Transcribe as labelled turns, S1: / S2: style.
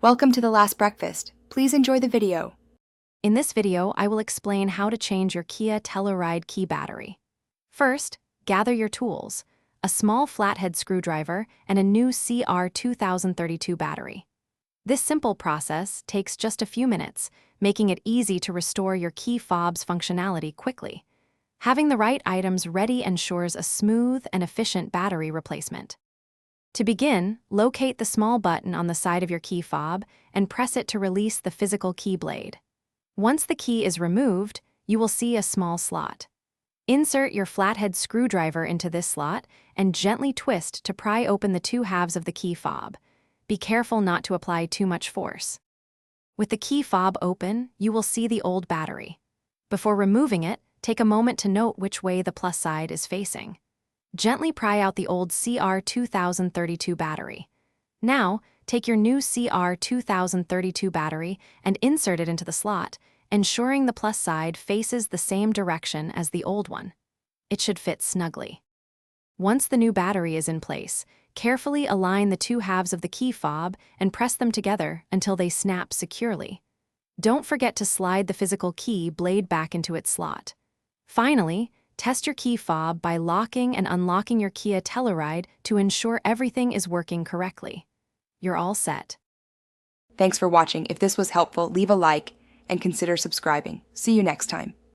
S1: Welcome to the last breakfast. Please enjoy the video.
S2: In this video, I will explain how to change your Kia Telluride key battery. First, gather your tools, a small flathead screwdriver and a new CR2032 battery. This simple process takes just a few minutes, making it easy to restore your key fob's functionality quickly. Having the right items ready ensures a smooth and efficient battery replacement. To begin, locate the small button on the side of your key fob and press it to release the physical key blade. Once the key is removed, you will see a small slot. Insert your flathead screwdriver into this slot and gently twist to pry open the two halves of the key fob. Be careful not to apply too much force. With the key fob open, you will see the old battery. Before removing it, take a moment to note which way the plus side is facing. Gently pry out the old CR2032 battery. Now, take your new CR2032 battery and insert it into the slot, ensuring the plus side faces the same direction as the old one. It should fit snugly. Once the new battery is in place, carefully align the two halves of the key fob and press them together until they snap securely. Don't forget to slide the physical key blade back into its slot. Finally, test your key fob by locking and unlocking your Kia Telluride to ensure everything is working correctly. You're all set.
S1: Thanks for watching. If this was helpful, leave a like and consider subscribing. See you next time.